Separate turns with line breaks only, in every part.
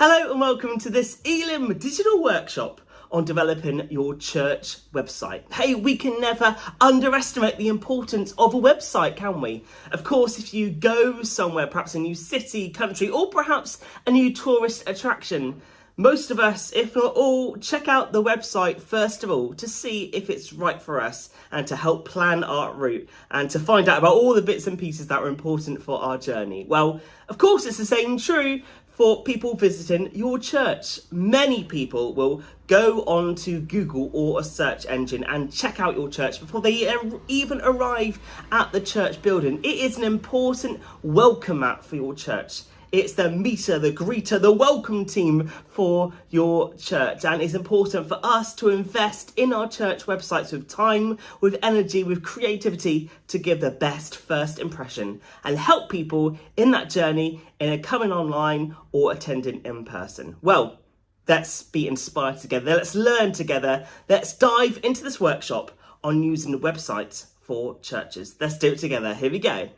Hello and welcome to this Elim digital workshop on developing your church website. Hey, we can never underestimate the importance of a website, can we? Of course, if you go somewhere, perhaps a new city, country, or perhaps a new tourist attraction, most of us, if not all, check out the website first of all to see if it's right for us and to help plan our route and to find out about all the bits and pieces that are important for our journey. Well, of course, it's the same true for people visiting your church. Many people will go onto Google or a search engine and check out your church before they even arrive at the church building. It is an important welcome mat for your church. It's the meter, the greeter, the welcome team for your church. And it's important for us to invest in our church websites with time, with energy, with creativity to give the best first impression and help people in that journey in coming online or attending in person. Well, let's be inspired together. Let's learn together. Let's dive into this workshop on using the websites for churches. Let's do it together. Here we go.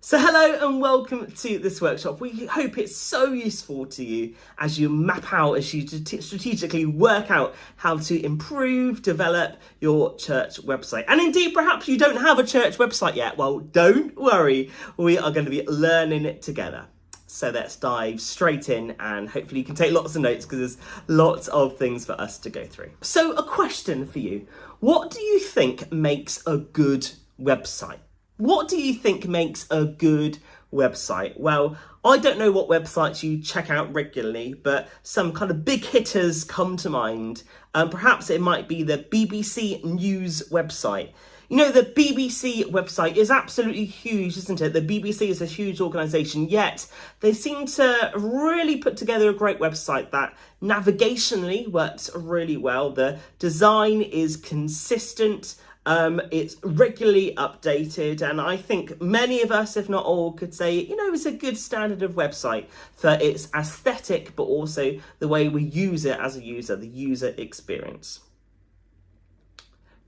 So hello and welcome to this workshop. We hope it's so useful to you as you map out, as you strategically work out how to improve, develop your church website. And indeed, perhaps you don't have a church website yet. Well, don't worry. We are going to be learning it together. So let's dive straight in and hopefully you can take lots of notes because there's lots of things for us to go through. So a question for you. What do you think makes a good website? What do you think makes a good website? Well, I don't know what websites you check out regularly, but some kind of big hitters come to mind. Perhaps it might be the BBC News website. You know, the BBC website is absolutely huge, isn't it? The BBC is a huge organisation, yet they seem to really put together a great website that navigationally works really well. The design is consistent. It's regularly updated, and I think many of us, if not all, could say, you know, it's a good standard of website for its aesthetic, but also the way we use it as a user, the user experience.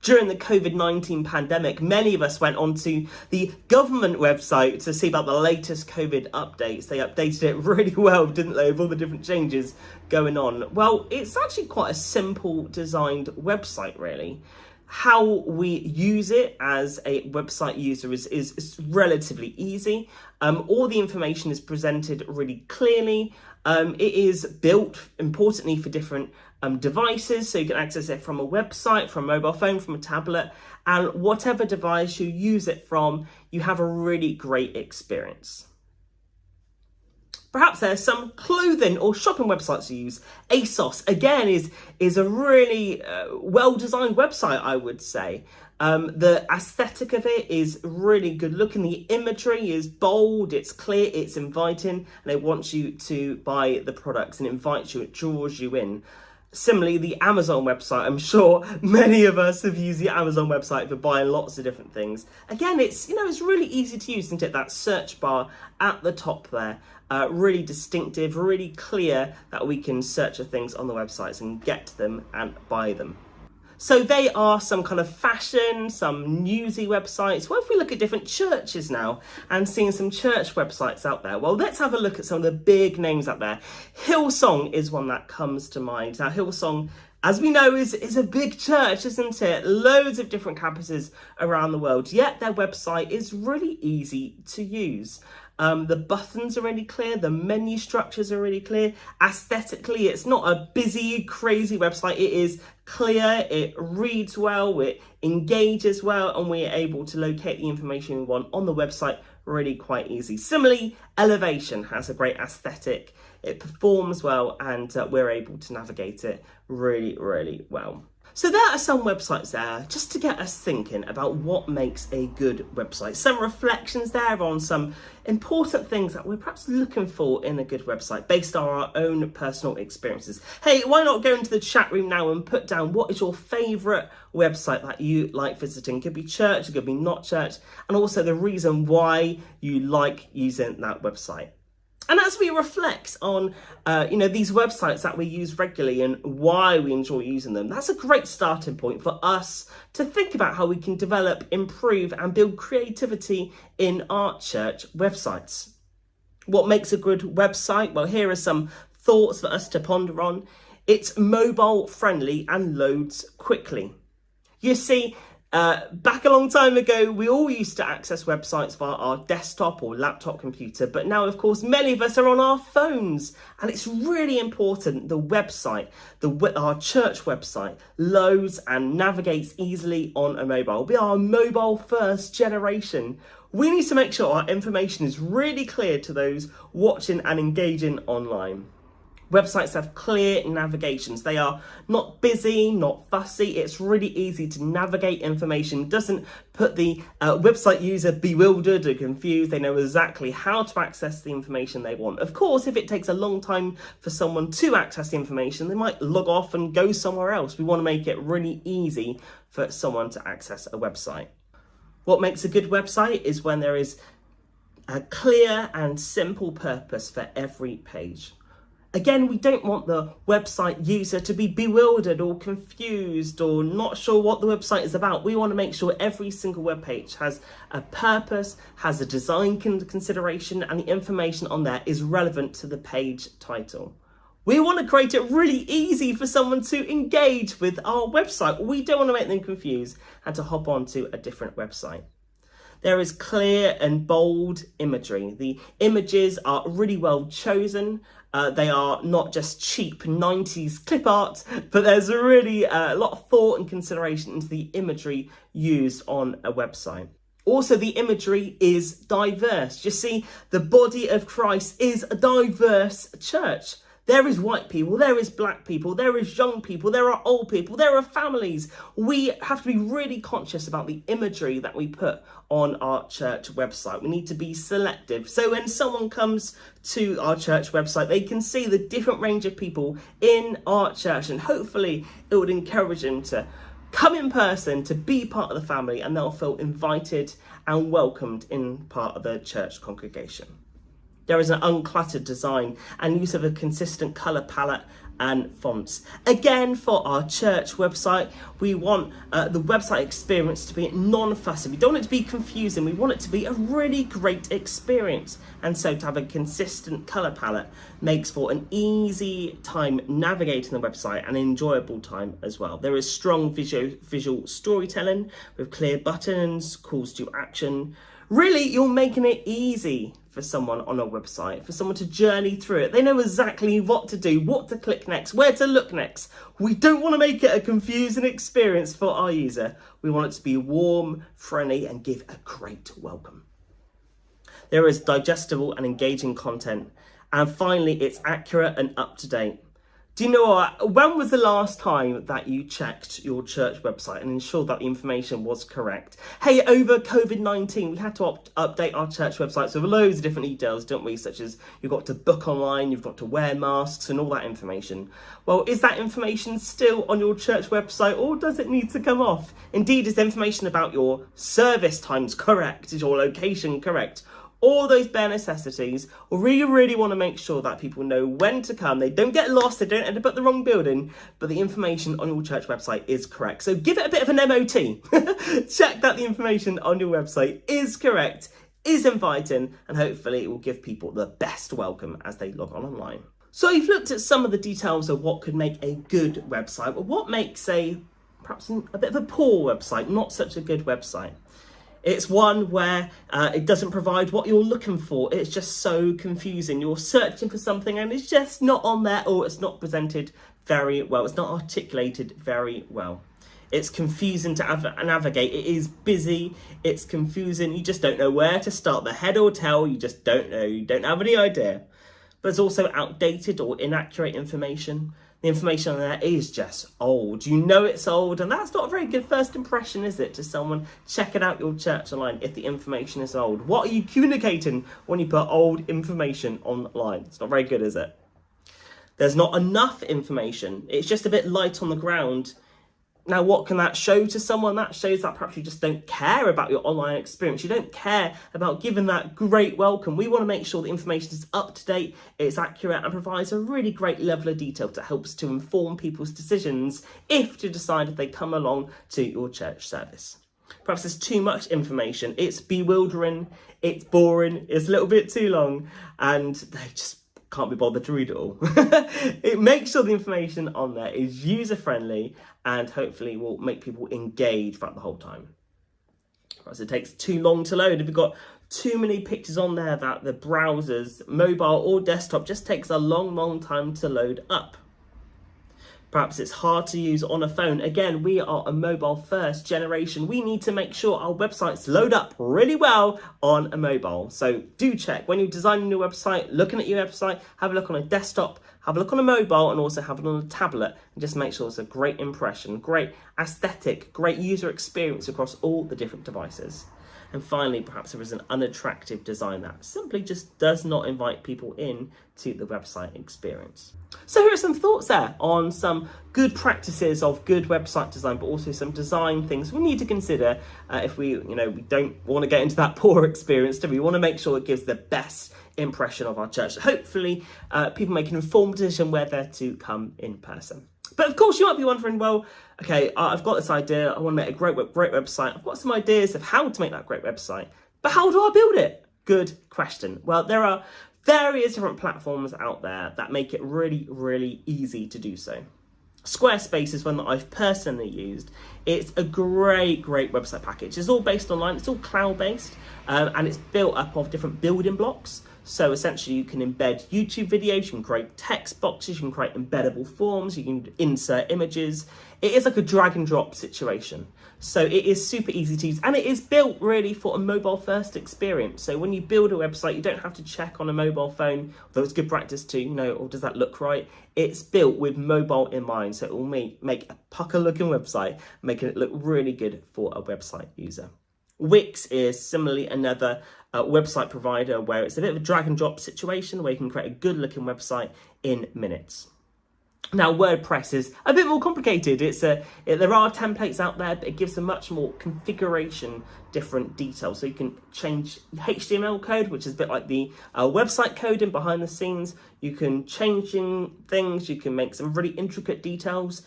During the COVID-19 pandemic, many of us went onto the government website to see about the latest COVID updates. They updated it really well, didn't they, with all the different changes going on. Well, it's actually quite a simple designed website, really. How we use it as a website user is relatively easy. All the information is presented really clearly. It is built, importantly, for different devices, so you can access it from a website, from a mobile phone, from a tablet, and whatever device you use it from, you have a really great experience. Perhaps there's some clothing or shopping websites you use. ASOS, again, is a really well-designed website, I would say. The aesthetic of it is really good looking. The imagery is bold, it's clear, it's inviting, and it wants you to buy the products and invites you, it draws you in. Similarly, the Amazon website, I'm sure many of us have used the Amazon website for buying lots of different things. Again, it's really easy to use, isn't it? That search bar at the top there, really distinctive, really clear that we can search for things on the websites and get to them and buy them. So they are some kind of fashion, some newsy websites. What if we look at different churches now and seeing some church websites out there? Well, let's have a look at some of the big names out there. Hillsong is one that comes to mind. Now, Hillsong, as we know, is a big church, isn't it? Loads of different campuses around the world, yet their website is really easy to use. The buttons are really clear, the menu structures are really clear. Aesthetically, it's not a busy, crazy website. It is clear, it reads well, it engages well, and we're able to locate the information we want on the website really quite easy. Similarly, Elevation has a great aesthetic. it performs well, and we're able to navigate it really, really well. So there are some websites there just to get us thinking about what makes a good website. Some reflections there on some important things that we're perhaps looking for in a good website based on our own personal experiences. Hey, why not go into the chat room now and put down what is your favourite website that you like visiting? It could be church, it could be not church, and also the reason why you like using that website. And as we reflect on, these websites that we use regularly and why we enjoy using them, that's a great starting point for us to think about how we can develop, improve and build creativity in our church websites. What makes a good website? Well, here are some thoughts for us to ponder on. It's mobile friendly and loads quickly. You see, back a long time ago, we all used to access websites via our desktop or laptop computer, but now, of course, many of us are on our phones, and it's really important the website, our church website, loads and navigates easily on a mobile. We are a mobile first generation. We need to make sure our information is really clear to those watching and engaging online. Websites have clear navigations. They are not busy, not fussy. It's really easy to navigate information. It doesn't put the website user bewildered or confused. They know exactly how to access the information they want. Of course, if it takes a long time for someone to access the information, they might log off and go somewhere else. We want to make it really easy for someone to access a website. What makes a good website is when there is a clear and simple purpose for every page. Again, we don't want the website user to be bewildered or confused or not sure what the website is about. We want to make sure every single web page has a purpose, has a design consideration, and the information on there is relevant to the page title. We want to create it really easy for someone to engage with our website. We don't want to make them confused and to hop onto a different website. There is clear and bold imagery. The images are really well chosen. They are not just cheap 90s clip art, but there's really a lot of thought and consideration into the imagery used on a website. Also, the imagery is diverse. You see, the body of Christ is a diverse church. There is white people, there is black people, there is young people, there are old people, there are families. We have to be really conscious about the imagery that we put on our church website. We need to be selective. So when someone comes to our church website, they can see the different range of people in our church, and hopefully it would encourage them to come in person, to be part of the family, and they'll feel invited and welcomed in part of the church congregation. There is an uncluttered design and use of a consistent colour palette and fonts. Again, for our church website, we want the website experience to be non-fussy. We don't want it to be confusing. We want it to be a really great experience. And so to have a consistent colour palette makes for an easy time navigating the website and an enjoyable time as well. There is strong visual storytelling with clear buttons, calls to action. Really, you're making it easy for someone on a website, for someone to journey through it. They know exactly what to do, what to click next, where to look next. We don't want to make it a confusing experience for our user. We want it to be warm, friendly, and give a great welcome. There is digestible and engaging content. And finally, it's accurate and up to date. Do you know what? When was the last time that you checked your church website and ensured that the information was correct? Hey, over COVID-19, we had to update our church websites with loads of different details, don't we? Such as you've got to book online, you've got to wear masks and all that information. Well, is that information still on your church website, or does it need to come off? Indeed, is the information about your service times correct? Is your location correct? All those bare necessities. We really want to make sure that people know when to come. They don't get lost, they don't end up at the wrong building, but the information on your church website is correct. So give it a bit of an MOT. Check that the information on your website is correct, is inviting, and hopefully it will give people the best welcome as they log on online. So you've looked at some of the details of what could make a good website, but what makes perhaps a bit of a poor website, not such a good website? It's one where it doesn't provide what you're looking for. It's just so confusing. You're searching for something and it's just not on there, or it's not presented very well. It's not articulated very well. It's confusing to navigate. It is busy. It's confusing. You just don't know where to start. The head or tail, you just don't know. You don't have any idea. but it's also outdated or inaccurate information. The information on there is just old. You know it's old, and that's not a very good first impression, is it, to someone checking out your church online if the information is old? What are you communicating when you put old information online? It's not very good, is it? There's not enough information. It's just a bit light on the ground. Now, what can that show to someone? That shows that perhaps you just don't care about your online experience. You don't care about giving that great welcome. We want to make sure the information is up to date, it's accurate, and provides a really great level of detail that helps to inform people's decisions if to decide if they come along to your church service. Perhaps there's too much information. It's bewildering, it's boring, it's a little bit too long, and they just can't be bothered to read it all. It makes sure the information on there is user-friendly and hopefully will make people engage throughout the whole time. So it takes too long to load. If you've got too many pictures on there that the browsers, mobile or desktop, just takes a long time to load up. Perhaps it's hard to use on a phone. Again, we are a mobile first generation. We need to make sure our websites load up really well on a mobile. So do check when you're designing your website, looking at your website, have a look on a desktop, have a look on a mobile, and also have it on a tablet, and just make sure it's a great impression, great aesthetic, great user experience across all the different devices. And finally, perhaps there is an unattractive design that simply just does not invite people in to the website experience. So here are some thoughts there on some good practices of good website design, but also some design things we need to consider if we don't want to get into that poor experience. We want to make sure it gives the best impression of our church. Hopefully, people make an informed decision whether to come in person. But of course, you might be wondering, well, okay, I've got this idea. I want to make a great website. I've got some ideas of how to make that great website. But how do I build it? Good question. Well, there are various different platforms out there that make it really easy to do so. Squarespace is one that I've personally used. It's a great website package. It's all based online. It's all cloud-based, and it's built up of different building blocks. So essentially you can embed YouTube videos, you can create text boxes, you can create embeddable forms, you can insert images. It is like a drag and drop situation. So it is super easy to use, and it is built really for a mobile first experience. So when you build a website, you don't have to check on a mobile phone, although it's good practice to, or does that look right? It's built with mobile in mind. So it will make a pucker looking website, making it look really good for a website user. Wix is similarly another website provider where it's a bit of a drag and drop situation where you can create a good looking website in minutes. Now, WordPress is a bit more complicated. There are templates out there, but it gives a much more configuration, different details. So you can change HTML code, which is a bit like the website coding behind the scenes. You can change things. You can make some really intricate details.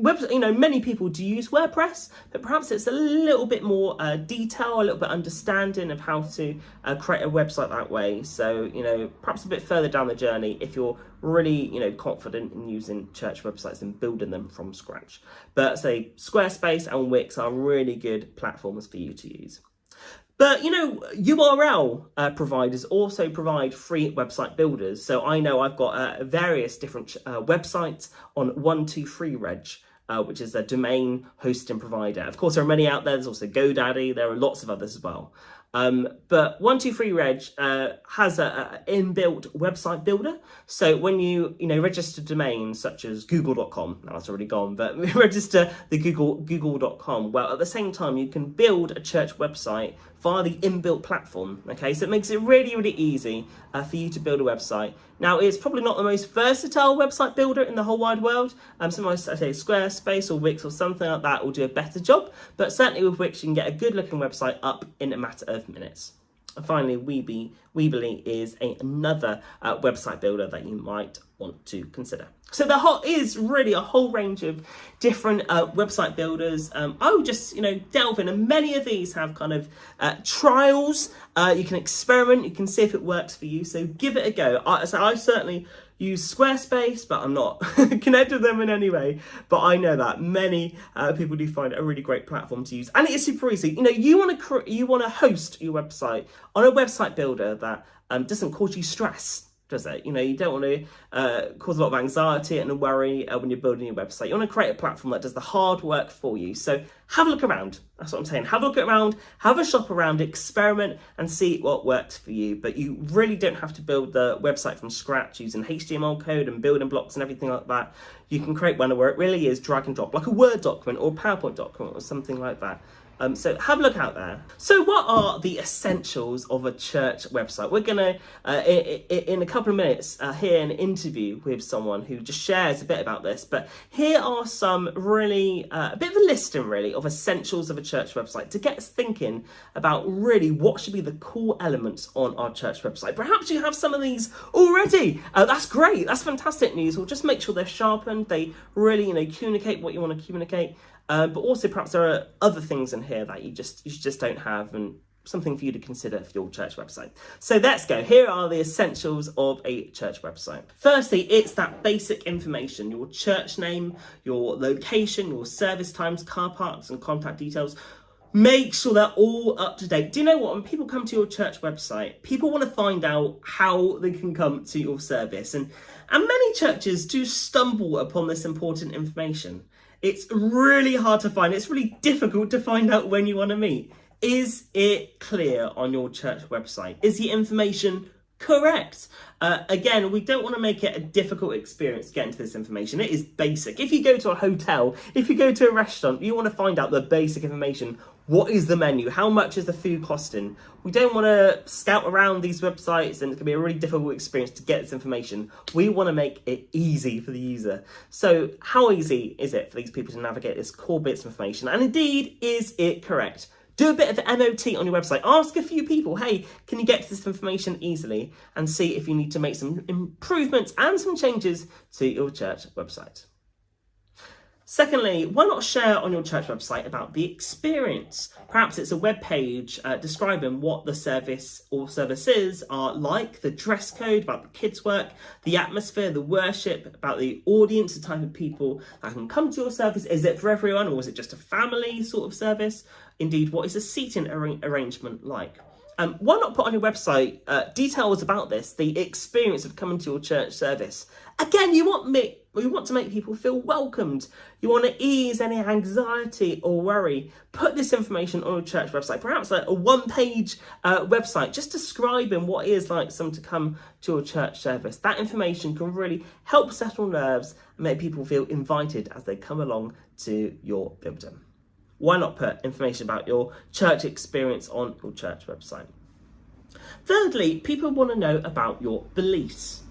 Many people do use WordPress, but perhaps it's a little bit more detail, a little bit understanding of how to create a website that way. So, perhaps a bit further down the journey if you're really, confident in using church websites and building them from scratch. But say Squarespace and Wix are really good platforms for you to use. But, URL providers also provide free website builders. So I know I've got various different websites on 123reg, which is a domain hosting provider. Of course, there are many out there. There's also GoDaddy. There are lots of others as well. But 123reg has an inbuilt website builder. So when you register domains such as google.com, now that's already gone, but register the google.com, well, at the same time, you can build a church website via the inbuilt platform. Okay, so it makes it really easy for you to build a website. Now, it's probably not the most versatile website builder in the whole wide world. Sometimes I say Squarespace or Wix or something like that will do a better job, but certainly with Wix you can get a good looking website up in a matter of minutes. And finally, Weebly is another website builder that you might want to consider. So there is really a whole range of different website builders. I would just delve in, and many of these have kind of trials. You can experiment, you can see if it works for you. So give it a go. I certainly use Squarespace, but I'm not connected with them in any way. But I know that many people do find it a really great platform to use, and it is super easy. You want to host your website on a website builder that doesn't cause you stress. does it? You don't want to cause a lot of anxiety and worry when you're building your website. You want to create a platform that does the hard work for you. So have a look around. That's what I'm saying. Have a look around, have a shop around, experiment and see what works for you. But you really don't have to build the website from scratch using HTML code and building blocks and everything like that. You can create one where it really is drag and drop, like a Word document or a PowerPoint document or something like that. So have a look out there. So what are the essentials of a church website? We're going to, in a couple of minutes, hear an interview with someone who just shares a bit about this. But here are some really, a bit of a listing really of essentials of a church website to get us thinking about really what should be the core elements on our church website. Perhaps you have some of these already. That's great. That's fantastic news. We'll just make sure they're sharpened. They really, communicate what you want to communicate. But also perhaps there are other things in here that you just don't have, and something for you to consider for your church website. So let's go. Here are the essentials of a church website. Firstly, it's that basic information: your church name, your location, your service times, car parks and contact details. Make sure they're all up to date. Do you know what? When people come to your church website, people want to find out how they can come to your service. And many churches do stumble upon this important information. It's really hard to find. It's really difficult to find out when you want to meet. Is it clear on your church website? Is the information correct? Again, we don't want to make it a difficult experience getting to this information. It is basic. If you go to a hotel, if you go to a restaurant, you want to find out the basic information. What is the menu? How much is the food costing? We don't want to scout around these websites and it's going to be a really difficult experience to get this information. We want to make it easy for the user. So how easy is it for these people to navigate this core bits of information? And indeed, is it correct? Do a bit of MOT on your website. Ask a few people, hey, can you get to this information easily? And see if you need to make some improvements and some changes to your church website. Secondly, why not share on your church website about the experience? Perhaps it's a web page describing what the service or services are like, the dress code, about the kids' work, the atmosphere, the worship, about the audience, the type of people that can come to your service. Is it for everyone, or is it just a family sort of service? Indeed, what is the seating arrangement like? Why not put on your website details about this, the experience of coming to your church service? Again, you want to make people feel welcomed. You want to ease any anxiety or worry. Put this information on your church website, perhaps like a one-page website, just describing what it is like someone to come to your church service. That information can really help settle nerves and make people feel invited as they come along to your building. Why not put information about your church experience on your church website? Thirdly, people want to know about your beliefs.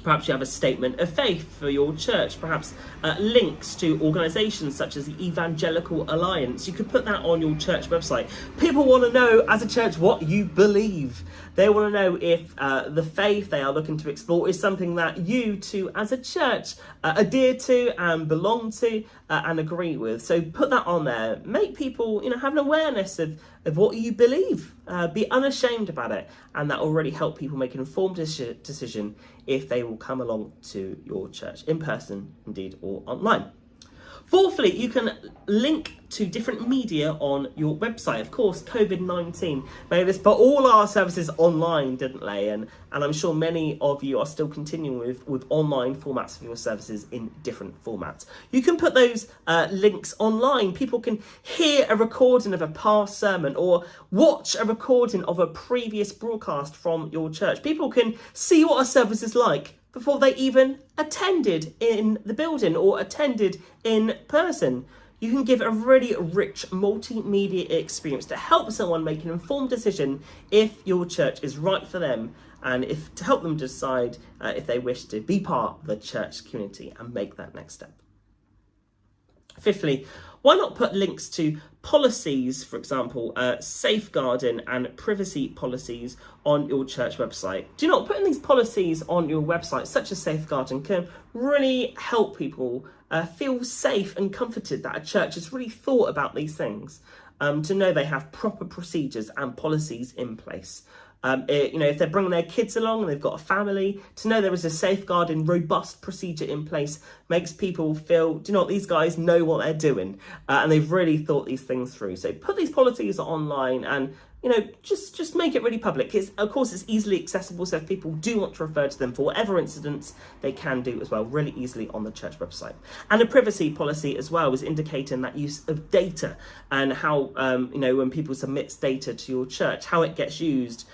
Perhaps you have a statement of faith for your church, perhaps links to organisations such as the Evangelical Alliance. You could put that on your church website. People want to know as a church what you believe. They want to know if the faith they are looking to explore is something that you two as a church adhere to and belong to and agree with. So put that on there. Make people have an awareness of what you believe. Be unashamed about it, and that will really help people make an informed decision if they will come along to your church in person, indeed, or online. Fourthly, you can link to different media on your website. Of course, COVID-19 made us put all our services online, didn't they? And I'm sure many of you are still continuing with online formats for your services in different formats. You can put those links online. People can hear a recording of a past sermon or watch a recording of a previous broadcast from your church. People can see what a service is like before they even attended in the building or attended in person. You can give a really rich multimedia experience to help someone make an informed decision if your church is right for them, and to help them decide if they wish to be part of the church community and make that next step. Fifthly, why not put links to policies, for example, safeguarding and privacy policies on your church website? Do you know, putting these policies on your website, such as safeguarding, can really help people feel safe and comforted that a church has really thought about these things, to know they have proper procedures and policies in place. If they're bringing their kids along and they've got a family, to know there is a safeguarding, robust procedure in place makes people feel, do you know what, these guys know what they're doing, and they've really thought these things through. So put these policies online and just make it really public. Of course, it's easily accessible, so if people do want to refer to them for whatever incidents, they can do as well, really easily on the church website. And a privacy policy as well is indicating that use of data and how, when people submit data to your church, how it gets used.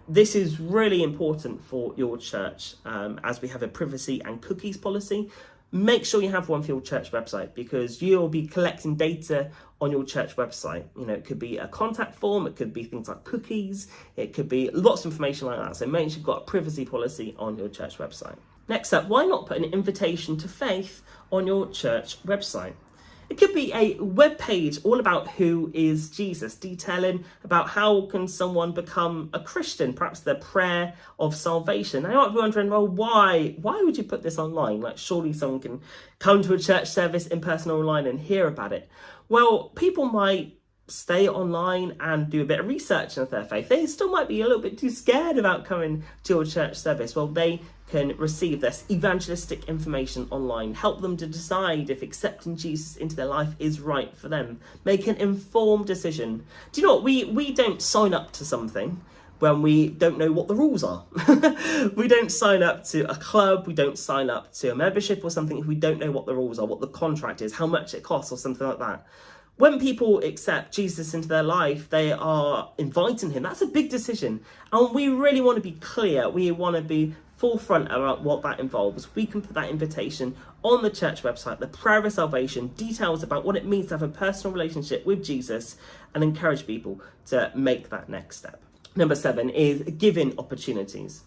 This is really important for your church, as we have a privacy and cookies policy. Make sure you have one for your church website, because you'll be collecting data on your church website. It could be a contact form, it could be things like cookies, it could be lots of information like that. So make sure you've got a privacy policy on your church website. Next up, why not put an invitation to faith on your church website? It could be a web page all about who is Jesus, detailing about how can someone become a Christian, perhaps their prayer of salvation. Now, you might be wondering, well, why would you put this online? Like, surely someone can come to a church service in person or online and hear about it. Well, people might stay online and do a bit of research into their faith. They still might be a little bit too scared about coming to your church service. Well, they can receive this evangelistic information online, help them to decide if accepting Jesus into their life is right for them, make an informed decision. Do you know what? We don't sign up to something when we don't know what the rules are. We don't sign up to a club, we don't sign up to a membership or something if we don't know what the rules are, what the contract is, how much it costs or something like that. When people accept Jesus into their life, they are inviting him. That's a big decision. And we really want to be clear. We want to be forefront about what that involves. We can put that invitation on the church website, the prayer of salvation, details about what it means to have a personal relationship with Jesus, and encourage people to make that next step. Number 7 is giving opportunities.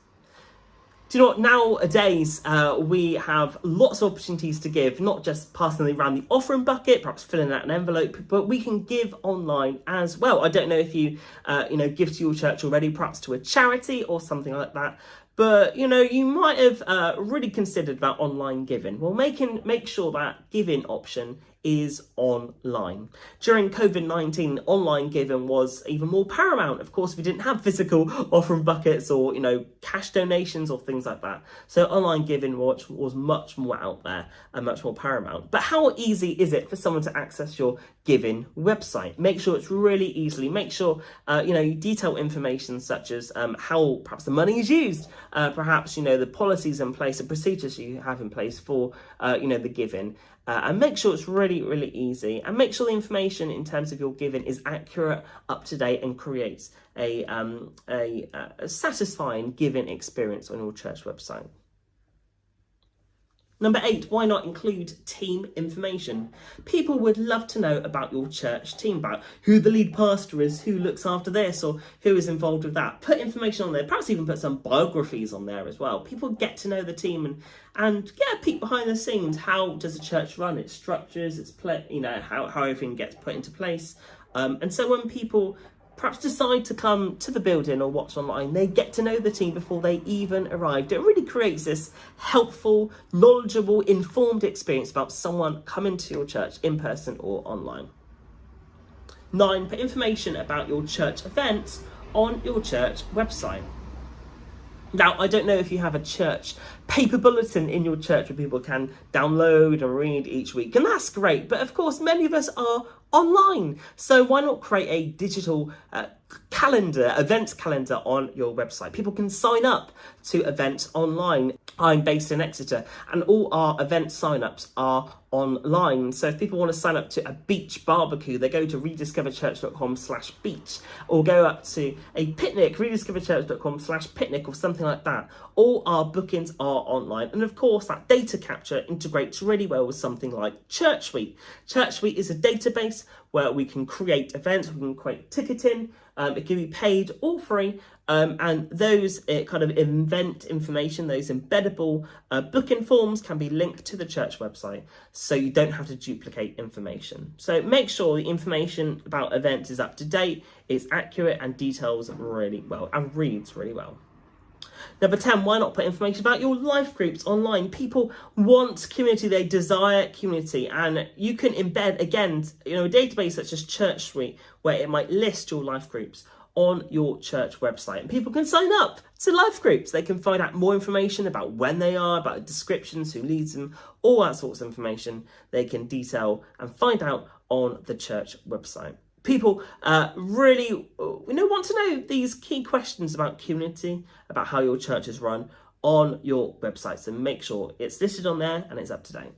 Do you know what? Nowadays, we have lots of opportunities to give, not just passing around the offering bucket, perhaps filling out an envelope, but we can give online as well. I don't know if you, give to your church already, perhaps to a charity or something like that. But, you might have really considered about online giving. Well, make sure that giving option is online. During COVID-19, online giving was even more paramount. Of course, we didn't have physical offering buckets or, cash donations or things like that. So online giving was much more out there and much more paramount. But how easy is it for someone to access your giving website? Make sure it's really easily. Make sure, you detail information such as how perhaps the money is used, perhaps, the policies in place, the procedures you have in place for, the giving. And make sure it's really, really easy, and make sure the information in terms of your giving is accurate, up to date, and creates a satisfying giving experience on your church website. Number 8, why not include team information? People would love to know about your church team, about who the lead pastor is, who looks after this, or who is involved with that. Put information on there, perhaps even put some biographies on there as well. People get to know the team and get a peek behind the scenes. How does a church run? Its structures, its how everything gets put into place. And so when people perhaps decide to come to the building or watch online, they get to know the team before they even arrived. It really creates this helpful, knowledgeable, informed experience about someone coming to your church in person or online. 9, put information about your church events on your church website. Now, I don't know if you have a church paper bulletin in your church where people can download and read each week, and that's great. But of course, many of us are online. So why not create a digital events calendar on your website? People can sign up to events online. I'm based in Exeter, and all our event sign-ups are online. So if people want to sign up to a beach barbecue, they go to rediscoverchurch.com/beach, or go up to a picnic, rediscoverchurch.com/picnic, or something like that. All our bookings are online. And of course, that data capture integrates really well with something like ChurchSuite. ChurchSuite is a database where we can create events, we can create ticketing, it can be paid or free, and those kind of event information, those embeddable booking forms can be linked to the church website, so you don't have to duplicate information. So make sure the information about events is up to date, is accurate, and details really well, and reads really well. Number 10, why not put information about your life groups online? People want community, they desire community, and you can embed, again, a database such as ChurchSuite, where it might list your life groups on your church website, and people can sign up to life groups. They can find out more information about when they are, about descriptions, who leads them, all that sorts of information they can detail and find out on the church website. People really want to know these key questions about community, about how your church is run on your website. So make sure it's listed on there and it's up to date.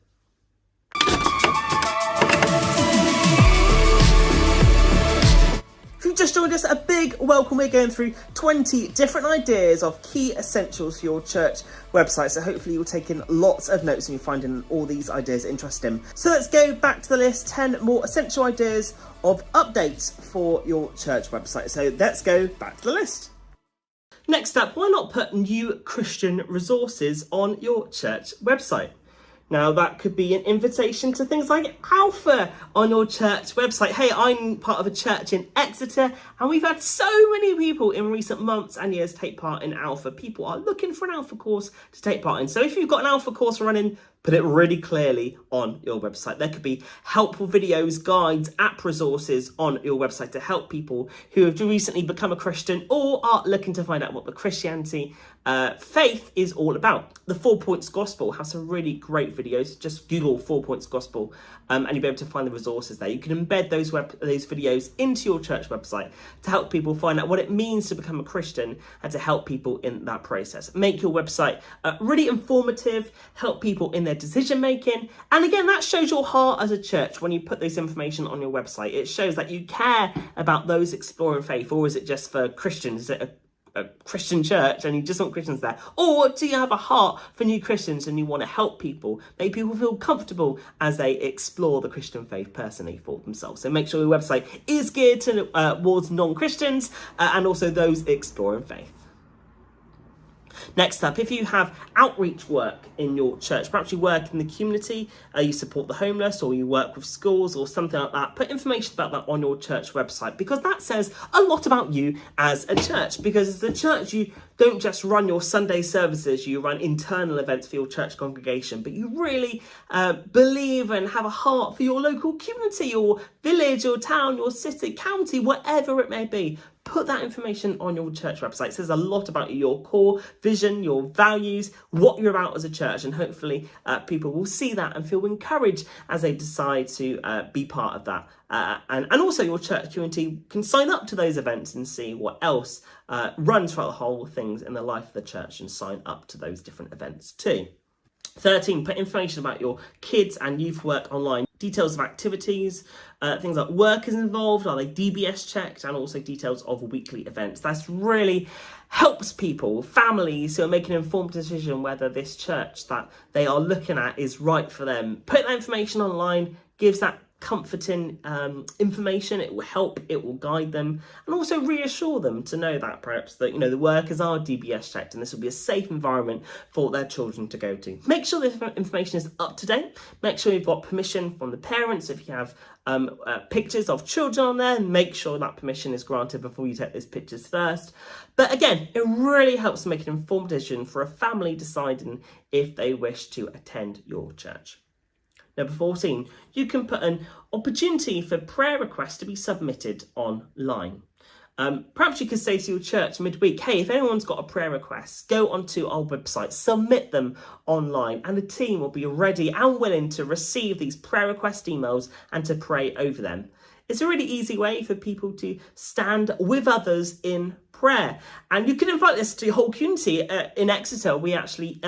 If you've just joined us, a big welcome. We're going through 20 different ideas of key essentials for your church website. So hopefully you're taking lots of notes and you're finding all these ideas interesting. So let's go back to the list, 10 more essential ideas of updates for your church website. So let's go back to the list. Next up, why not put new Christian resources on your church website? Now, that could be an invitation to things like Alpha on your church website. Hey, I'm part of a church in Exeter, and we've had so many people in recent months and years take part in Alpha. People are looking for an Alpha course to take part in. So if you've got an Alpha course running, put it really clearly on your website. There could be helpful videos, guides, app resources on your website to help people who have recently become a Christian or are looking to find out what the Christianity faith is all about. The 4 Points Gospel has some really great videos. Just Google 4 Points Gospel and you'll be able to find the resources there. You can embed those videos into your church website to help people find out what it means to become a Christian and to help people in that process. Make your website really informative, help people in their decision making, and again, that shows your heart as a church when you put this information on your website. It shows that you care about those exploring faith, or is it just for Christians? Is it a Christian church and you just want Christians there? Or do you have a heart for new Christians and you want to help people, make people feel comfortable as they explore the Christian faith personally for themselves? So make sure your website is geared towards non-Christians and also those exploring faith. Next up, if you have outreach work in your church, perhaps you work in the community, you support the homeless, or you work with schools or something like that, put information about that on your church website, because that says a lot about you as a church. Because as a church, you don't just run your Sunday services, you run internal events for your church congregation, but you really believe and have a heart for your local community, your village, your town, your city, county, whatever it may be. Put that information on your church website. It says a lot about your core vision, your values, what you're about as a church, and hopefully people will see that and feel encouraged as they decide to be part of that. And also your church community can sign up to those events and see what else runs throughout the whole things in the life of the church and sign up to those different events too. 13, put information about your kids and youth work online. Details of activities, things like workers involved, are they DBS checked, and also details of weekly events. That's really helps people, families who are making an informed decision whether this church that they are looking at is right for them. Put that information online, gives that comforting information. It will help, it will guide them, and also reassure them to know that perhaps that the workers are DBS checked and this will be a safe environment for their children to go to. Make sure this information is up to date. Make sure you've got permission from the parents. If you have pictures of children on there, make sure that permission is granted before you take those pictures first. But again, it really helps make an informed decision for a family deciding if they wish to attend your church. Number 14, you can put an opportunity for prayer requests to be submitted online. Perhaps you could say to your church midweek, hey, if anyone's got a prayer request, go onto our website, submit them online, and the team will be ready and willing to receive these prayer request emails and to pray over them. It's a really easy way for people to stand with others in prayer. And you can invite this to your whole community. In Exeter, we actually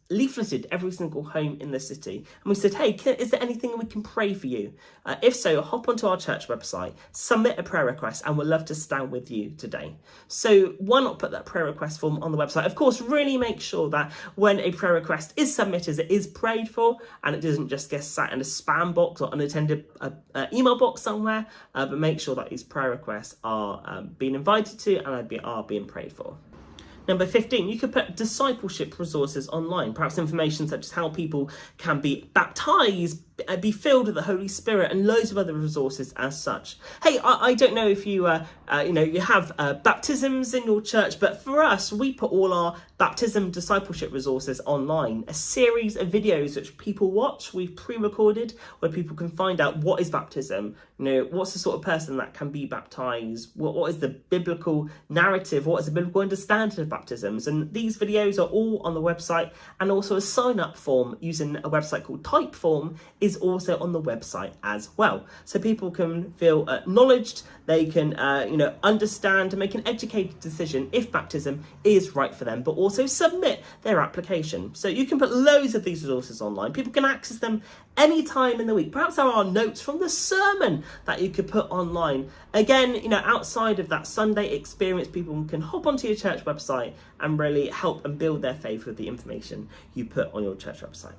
leafleted every single home in the city, and we said, hey, is there anything we can pray for you? If so, hop onto our church website, submit a prayer request, and we'd love to stand with you today. So why not put that prayer request form on the website? Of course, really make sure that when a prayer request is submitted, it is prayed for and it doesn't just get sat in a spam box or unattended email box somewhere, but make sure that these prayer requests are being invited to and are being prayed for. Number 15, you could put discipleship resources online, perhaps information such as how people can be baptized, be filled with the Holy Spirit, and loads of other resources as such. Hey, I don't know if you you have baptisms in your church, but for us, we put all our baptism discipleship resources online, a series of videos which people watch, we've pre-recorded, where people can find out what is baptism, what's the sort of person that can be baptized, what is the biblical narrative, what is the biblical understanding of baptisms, and these videos are all on the website, and also a sign-up form using a website called Typeform is also on the website as well. So people can feel acknowledged, they can understand and make an educated decision if baptism is right for them, but also submit their application. So you can put loads of these resources online. People can access them any time in the week. Perhaps there are notes from the sermon that you could put online. Again, outside of that Sunday experience, people can hop onto your church website and really help and build their faith with the information you put on your church website.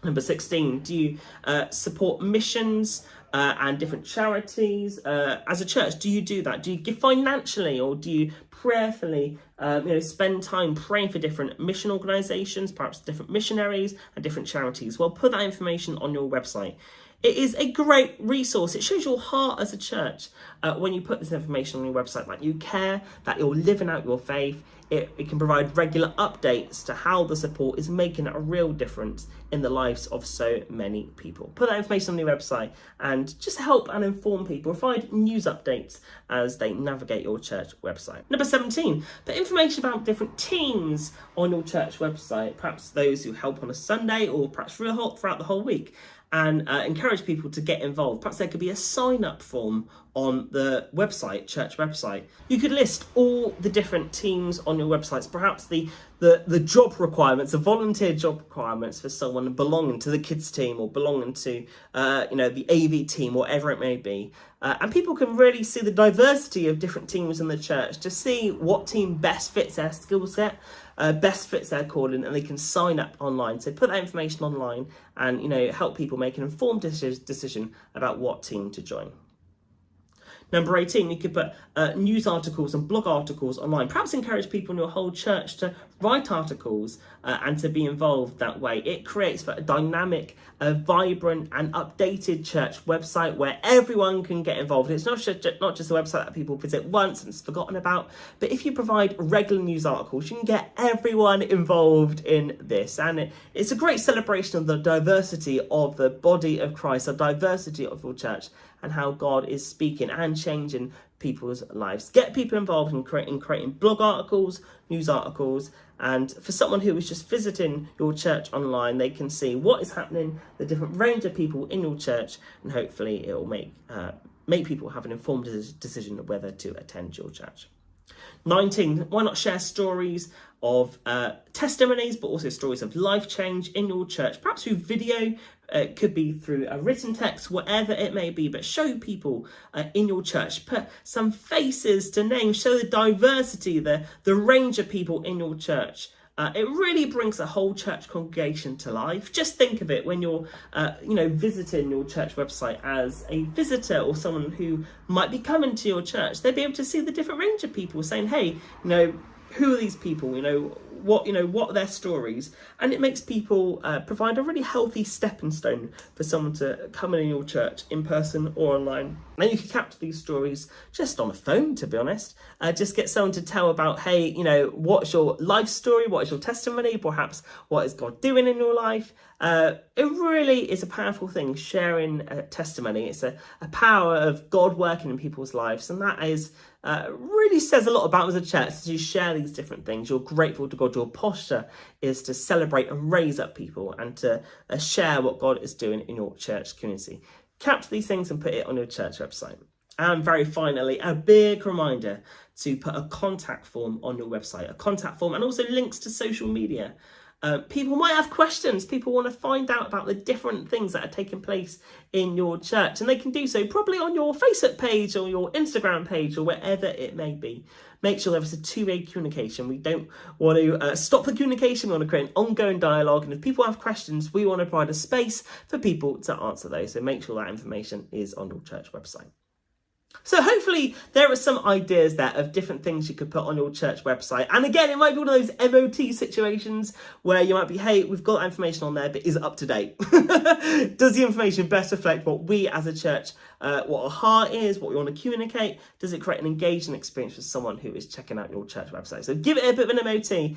Number 16, do you support missions and different charities as a church? Do you do that? Do you give financially, or do you prayerfully spend time praying for different mission organisations, perhaps different missionaries and different charities? Well, put that information on your website. It is a great resource. It shows your heart as a church when you put this information on your website, that you care, that you're living out your faith. It can provide regular updates to how the support is making a real difference in the lives of so many people. Put that information on your website and just help and inform people. Provide news updates as they navigate your church website. Number 17, put information about different teams on your church website, perhaps those who help on a Sunday or perhaps throughout the whole week, and encourage people to get involved. Perhaps there could be a sign-up form on the website, church website. You could list all the different teams on your websites, perhaps the job requirements, the volunteer job requirements for someone belonging to the kids team or belonging to the AV team, whatever it may be. And people can really see the diversity of different teams in the church to see what team best fits their skill set, best fits their calling, and they can sign up online. So put that information online and help people make an informed decision about what team to join. Number 18, you could put news articles and blog articles online. Perhaps encourage people in your whole church to write articles and to be involved that way. It creates a dynamic, vibrant and updated church website where everyone can get involved. It's not just a website that people visit once and it's forgotten about, but if you provide regular news articles, you can get everyone involved in this. And it's a great celebration of the diversity of the body of Christ, the diversity of your church, and how God is speaking and changing people's lives. Get people involved in creating blog articles, news articles, and for someone who is just visiting your church online, they can see what is happening, the different range of people in your church, and hopefully it will make people have an informed decision of whether to attend your church. 19, why not share stories of testimonies, but also stories of life change in your church, perhaps through video. It could be through a written text, whatever it may be, but show people in your church, put some faces to names, show the diversity, the range of people in your church. It really brings the whole church congregation to life. Just think of it when you're, visiting your church website as a visitor or someone who might be coming to your church. They'd be able to see the different range of people saying, hey, who are these people? What are their stories? And it makes people provide a really healthy stepping stone for someone to come in your church in person or online. And you can capture these stories just on a phone, to be honest. Just get someone to tell about, hey, what's your life story? What is your testimony? Perhaps what is God doing in your life? It really is a powerful thing, sharing a testimony. It's a power of God working in people's lives, and that is really says a lot about as a church. As you share these different things, you're grateful to God. Your posture is to celebrate and raise up people and to share what God is doing in your church community. Capture these things and put it on your church website. And very finally, a big reminder to put a contact form on your website, a contact form, and also links to social media. People might have questions. People want to find out about the different things that are taking place in your church, and they can do so probably on your Facebook page or your Instagram page or wherever it may be. Make sure there is a two-way communication. We don't want to stop the communication. We want to create an ongoing dialogue, and if people have questions, we want to provide a space for people to answer those. So make sure that information is on your church website. So hopefully there are some ideas there of different things you could put on your church website. And again, it might be one of those MOT situations where you might be, hey, we've got that information on there, but is it up to date? Does the information best reflect what we as a church, what our heart is, what we want to communicate? Does it create an engaging experience for someone who is checking out your church website? So give it a bit of an MOT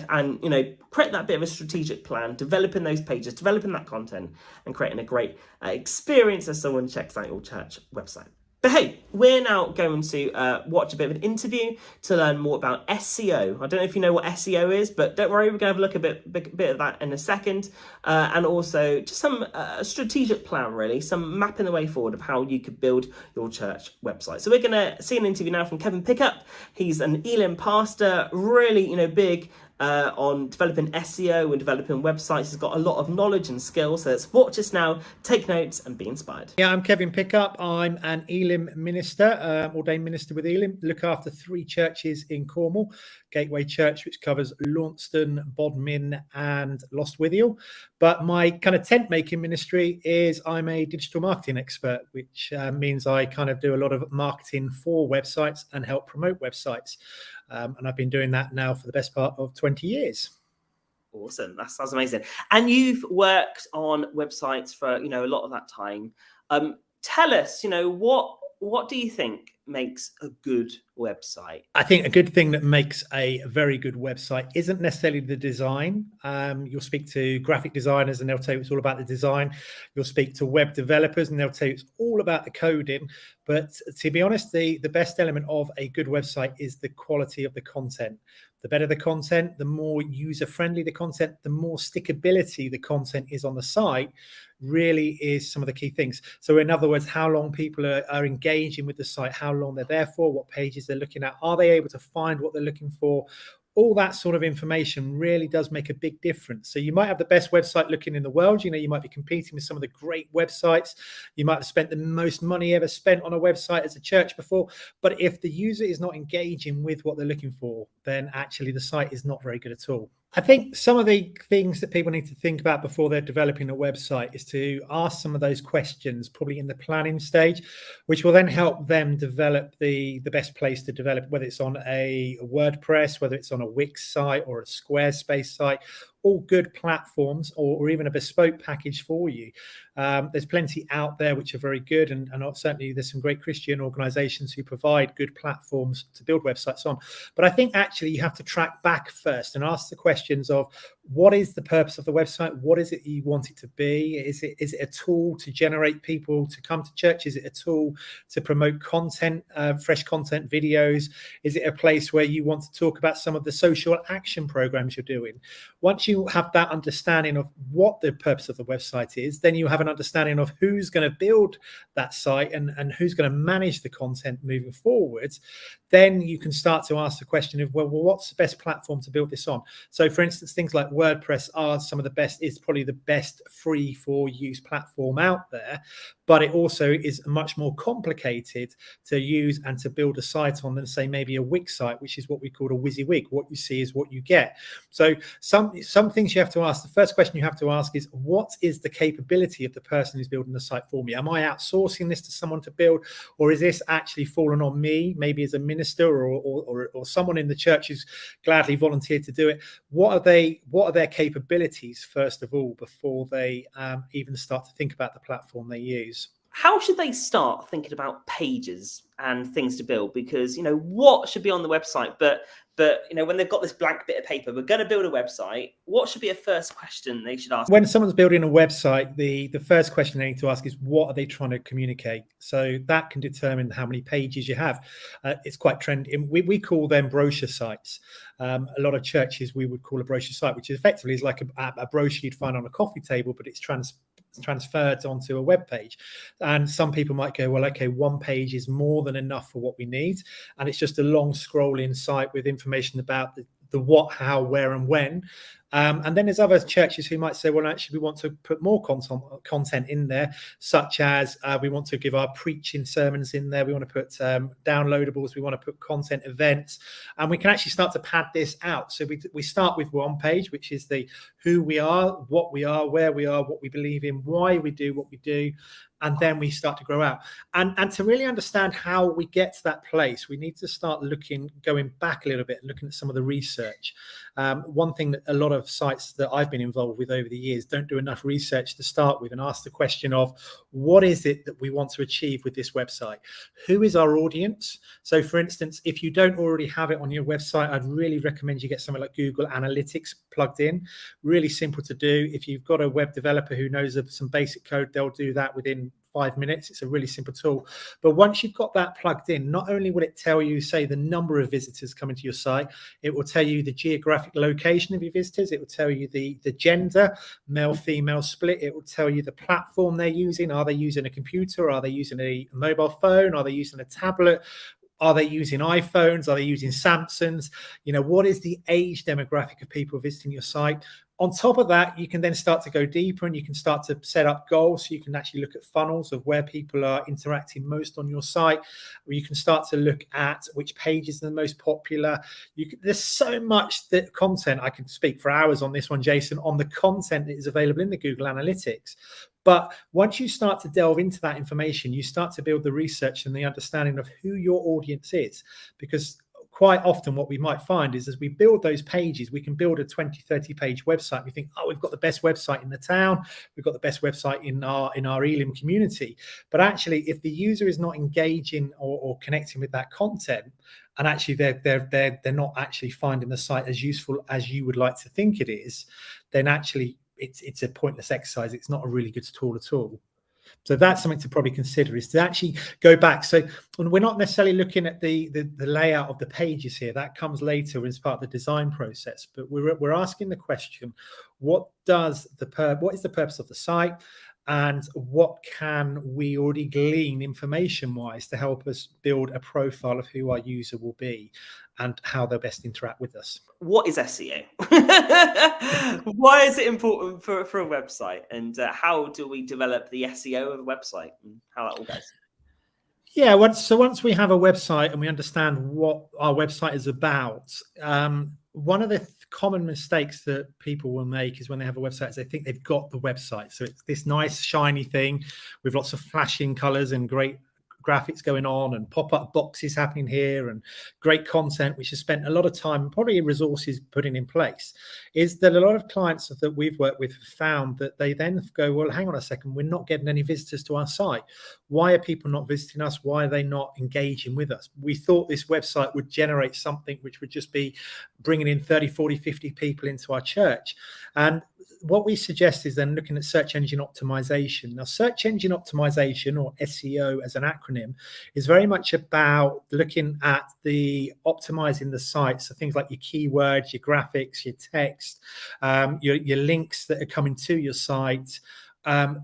and create that bit of a strategic plan, developing those pages, developing that content, and creating a great experience as someone checks out your church website. But hey, we're now going to watch a bit of an interview to learn more about SEO. I don't know if you know what SEO is, but don't worry, we're going to have a look at a bit of that in a second. And also just some strategic plan, really, some mapping the way forward of how you could build your church website. So we're going to see an interview now from Kevin Pickup. He's an Elim pastor, really, big on developing SEO and developing websites. He's got a lot of knowledge and skills. So let's watch this now, take notes and be inspired.
Yeah, I'm Kevin Pickup. I'm an Elim minister, ordained minister with Elim. Look after 3 churches in Cornwall. Gateway Church, which covers Launceston, Bodmin and Lostwithiel. But my kind of tent making ministry is I'm a digital marketing expert, which means I kind of do a lot of marketing for websites and help promote websites. And I've been doing that now for the best part of 20 years.
Awesome. That sounds amazing. And you've worked on websites for, a lot of that time. Tell us, what do you think makes a good website?
I think a good thing that makes a very good website isn't necessarily the design. You'll speak to graphic designers and they'll tell you it's all about the design. You'll speak to web developers and they'll tell you it's all about the coding. But to be honest, the best element of a good website is the quality of the content. The better the content, the more user-friendly the content, the more stickability the content is on the site, really is some of the key things. So in other words, how long people are engaging with the site, how long they're there for, what pages they're looking at, are they able to find what they're looking for? All that sort of information really does make a big difference. So you might have the best website looking in the world. You might be competing with some of the great websites. You might have spent the most money ever spent on a website as a church before. But if the user is not engaging with what they're looking for, then actually the site is not very good at all. I think some of the things that people need to think about before they're developing a website is to ask some of those questions, probably in the planning stage, which will then help them develop the best place to develop, whether it's on a WordPress, whether it's on a Wix site or a Squarespace site. All good platforms or even a bespoke package for you. There's plenty out there which are very good, and certainly there's some great Christian organizations who provide good platforms to build websites on. But I think actually you have to track back first and ask the questions of what is the purpose of the website? What is it you want it to be? Is it a tool to generate people to come to church? Is it a tool to promote content, fresh content, videos? Is it a place where you want to talk about some of the social action programs you're doing? Once you have that understanding of what the purpose of the website is, then you have an understanding of who's going to build that site and who's going to manage the content moving forwards. Then you can start to ask the question of, well, what's the best platform to build this on? So for instance, things like WordPress are some of the best, is probably the best free for use platform out there, but it also is much more complicated to use and to build a site on than say maybe a Wix site, which is what we call a WYSIWYG. What you see is what you get. So some things you have to ask. The first question you have to ask is, what is the capability of the person who's building the site for me? Am I outsourcing this to someone to build, or is this actually fallen on me, maybe as a minister or someone in the church who's gladly volunteered to do it? What are their capabilities first of all before they even start to think about the platform they use?
How should they start thinking about pages and things to build? Because, what should be on the website, but when they've got this blank bit of paper, we're going to build a website, what should be a first question they should ask?
When someone's building a website, the first question they need to ask is, what are they trying to communicate? So that can determine how many pages you have. It's quite trendy. We call them brochure sites. A lot of churches we would call a brochure site, which effectively is like a brochure you'd find on a coffee table, but it's transferred onto a web page. And some people might go, well, okay, one page is more than enough for what we need, and it's just a long scrolling site with information about the what, how, where and when. And then there's other churches who might say, well, actually, we want to put more content in there, such as we want to give our preaching sermons in there. We want to put downloadables. We want to put content events. And we can actually start to pad this out. So we start with one page, which is the who we are, what we are, where we are, what we believe in, why we do what we do. And then we start to grow out. And to really understand how we get to that place, we need to start going back a little bit and looking at some of the research. One thing that a lot of sites that I've been involved with over the years don't do enough research to start with and ask the question of, what is it that we want to achieve with this website? Who is our audience? So for instance, if you don't already have it on your website, I'd really recommend you get something like Google Analytics plugged in. Really simple to do. If you've got a web developer who knows of some basic code, they'll do that within 5 minutes. It's a really simple tool. But once you've got that plugged in, not only will it tell you, say, the number of visitors coming to your site, it will tell you the geographic location of your visitors. It will tell you the gender, male, female split. It will tell you the platform they're using. Are they using a computer? Are they using a mobile phone? Are they using a tablet? Are they using iPhones? Are they using Samsungs? What is the age demographic of people visiting your site? On top of that, you can then start to go deeper and you can start to set up goals. So you can actually look at funnels of where people are interacting most on your site, or you can start to look at which pages are the most popular. There's so much content. I can speak for hours on this one, Jason, on the content that is available in the Google Analytics. But once you start to delve into that information, you start to build the research and the understanding of who your audience is. Because quite often what we might find is as we build those pages, we can build a 20, 30 page website. We think, oh, we've got the best website in the town. We've got the best website in our Elim community. But actually, if the user is not engaging or connecting with that content, and actually they're not actually finding the site as useful as you would like to think it is, then actually it's a pointless exercise. It's not a really good tool at all. So that's something to probably consider, is to actually go back. So we're not necessarily looking at the layout of the pages here. That comes later as part of the design process. But we're asking the question, what is the purpose of the site? And what can we already glean information-wise to help us build a profile of who our user will be and how they'll best interact with us?
What is SEO? Why is it important for a website? And how do we develop the SEO of the website and how that all goes?
Yeah, once we have a website and we understand what our website is about, one of the common mistakes that people will make is when they have a website is they think they've got the website. So it's this nice shiny thing with lots of flashing colors and great graphics going on and pop-up boxes happening here and great content, which has spent a lot of time, probably resources putting in place. Is that a lot of clients that we've worked with have found that they then go, well, hang on a second, we're not getting any visitors to our site. Why are people not visiting us? Why are they not engaging with us? We thought this website would generate something which would just be bringing in 30, 40, 50 people into our church. And what we suggest is then looking at search engine optimization. Now, search engine optimization, or SEO as an acronym, is very much about looking at the optimizing the site. So things like your keywords, your graphics, your text, your links that are coming to your site.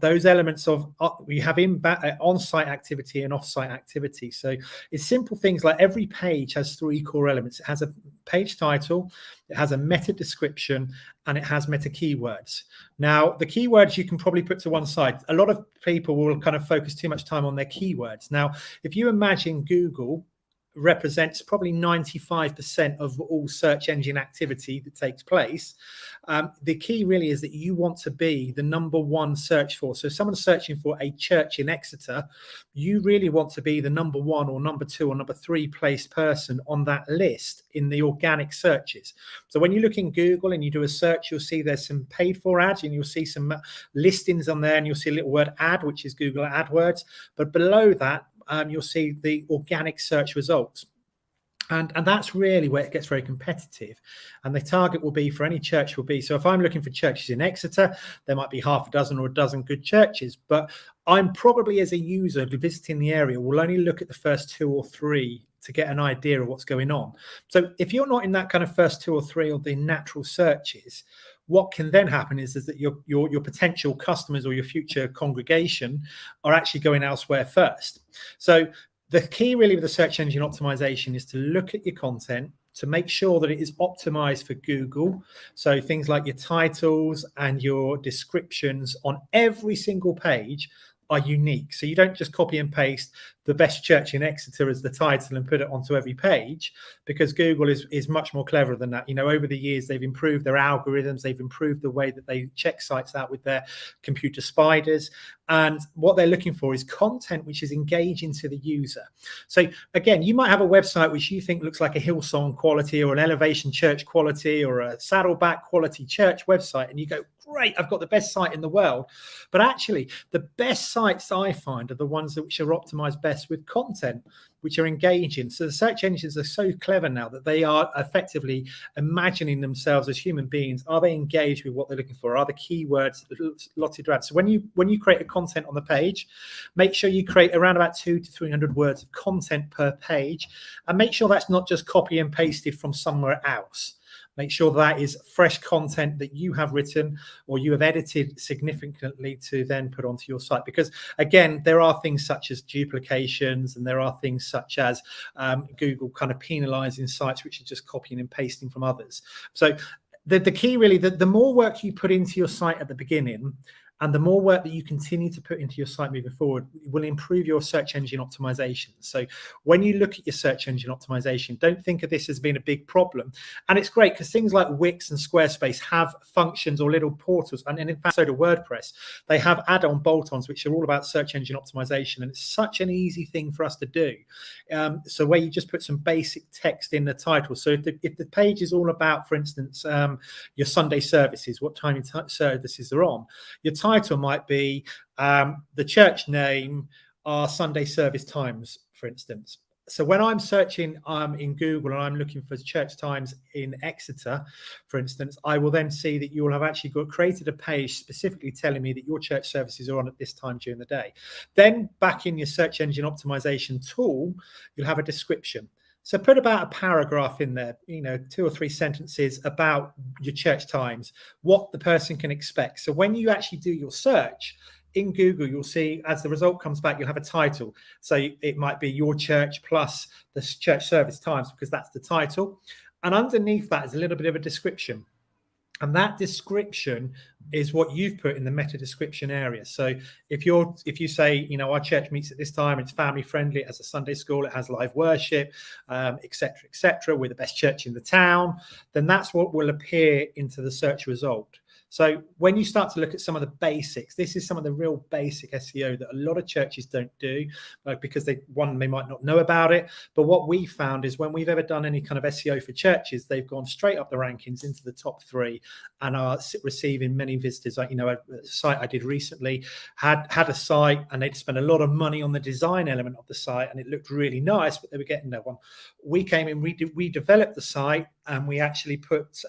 Those elements of we have on-site activity and off-site activity. So it's simple things like every page has 3 core elements. It has a page title, it has a meta description, and it has meta keywords. Now, the keywords you can probably put to one side. A lot of people will kind of focus too much time on their keywords. Now, if you imagine Google represents probably 95% of all search engine activity that takes place. The key really is that you want to be the number one search for. So if someone's searching for a church in Exeter, you really want to be the number 1 or number 2 or number 3 placed person on that list in the organic searches. So when you look in Google and you do a search, you'll see there's some paid for ads and you'll see some listings on there, and you'll see a little word ad, which is Google AdWords. But below that, you'll see the organic search results. And that's really where it gets very competitive. And the target will be for any church will be, so if I'm looking for churches in Exeter, there might be half a dozen or a dozen good churches, but I'm probably, as a user visiting the area, will only look at the first 2 or 3 to get an idea of what's going on. So if you're not in that kind of first 2 or 3 of the natural searches, what can then happen is that your potential customers or your future congregation are actually going elsewhere first. So the key really with the search engine optimization is to look at your content, to make sure that it is optimized for Google. So things like your titles and your descriptions on every single page are unique. So you don't just copy and paste the best church in Exeter as the title and put it onto every page, because Google is much more clever than that. You know, over the years, they've improved their algorithms. They've improved the way that they check sites out with their computer spiders. And what they're looking for is content which is engaging to the user. So again, you might have a website which you think looks like a Hillsong quality or an Elevation Church quality or a Saddleback quality church website. And you go, great, I've got the best site in the world. But actually, the best sites I find are the ones which are optimized best with content, which are engaging. So the search engines are so clever now that they are effectively imagining themselves as human beings. Are they engaged with what they're looking for? Are the keywords lotted around? So when you create a content on the page, make sure you create around about 200 to 300 words of content per page, and make sure that's not just copy and pasted from somewhere else. Make sure that is fresh content that you have written or you have edited significantly to then put onto your site. Because again, there are things such as duplications, and there are things such as Google kind of penalizing sites which are just copying and pasting from others. So the key really, the more work you put into your site at the beginning, and the more work that you continue to put into your site moving forward, will improve your search engine optimization. So when you look at your search engine optimization, don't think of this as being a big problem. And it's great because things like Wix and Squarespace have functions or little portals. And in fact, so do WordPress. They have add-on bolt-ons, which are all about search engine optimization. And it's such an easy thing for us to do. So where you just put some basic text in the title. So if the page is all about, for instance, your Sunday services, what time your services are on, your title might be the church name, our Sunday service times, for instance. So when I'm searching in Google and I'm looking for church times in Exeter, for instance, I will then see that you will have actually created a page specifically telling me that your church services are on at this time during the day. Then back in your search engine optimization tool, you'll have a description. So put about a paragraph in there, 2 or 3 sentences about your church times, what the person can expect. So when you actually do your search in Google, you'll see as the result comes back, you'll have a title. So it might be your church plus the church service times, because that's the title. And underneath that is a little bit of a description. And that description is what you've put in the meta description area. So if you say, our church meets at this time, it's family friendly, it has a Sunday school, it has live worship, etc., we're the best church in the town, then that's what will appear into the search result. So when you start to look at some of the basics, this is some of the real basic SEO that a lot of churches don't do, because they might not know about it. But what we found is when we've ever done any kind of SEO for churches, they've gone straight up the rankings into the top 3 and are receiving many visitors. Like, a site I did recently had a site and they'd spent a lot of money on the design element of the site and it looked really nice, but they were getting no one. We came in, we developed the site, and we actually put,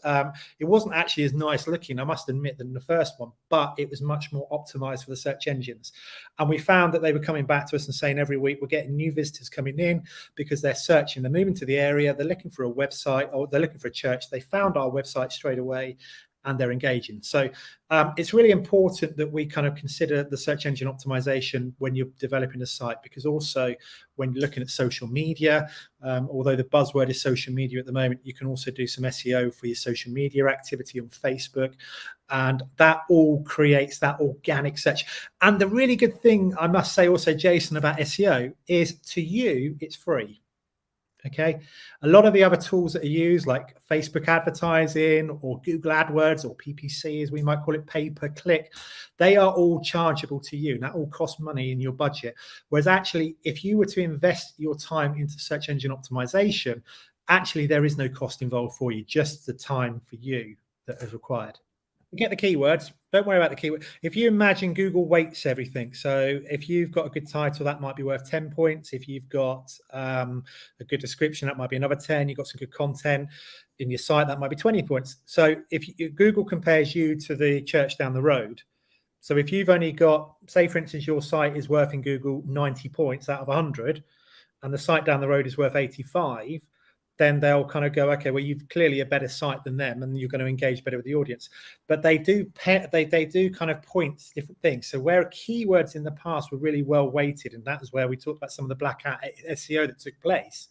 it wasn't actually as nice looking, I must admit, than the first one, but it was much more optimized for the search engines. And we found that they were coming back to us and saying every week we're getting new visitors coming in because they're searching, they're moving to the area, they're looking for a website, or they're looking for a church. They found our website straight away and they're engaging. So it's really important that we kind of consider the search engine optimization when you're developing a site, because also when you're looking at social media, although the buzzword is social media at the moment, you can also do some SEO for your social media activity on Facebook, and that all creates that organic search. And the really good thing, I must say also, Jason, about SEO is, to you, it's free. Okay, a lot of the other tools that are used, like Facebook advertising or Google AdWords or PPC, as we might call it, pay per click, they are all chargeable to you. And that all costs money in your budget. Whereas actually, if you were to invest your time into search engine optimization, actually there is no cost involved for you, just the time for you that is required. Get the keywords. Don't worry about the keyword. If you imagine Google weights everything. So if you've got a good title, that might be worth 10 points. If you've got a good description, that might be another 10. You've got some good content in your site, that might be 20 points. So if Google compares you to the church down the road. So if you've only got, say, for instance, your site is worth in Google 90 points out of 100, and the site down the road is worth 85, then they'll kind of go, okay, well, you've clearly a better site than them, and you're going to engage better with the audience. But they do kind of point to different things. So where keywords in the past were really well weighted, and that is where we talked about some of the black hat SEO that took place.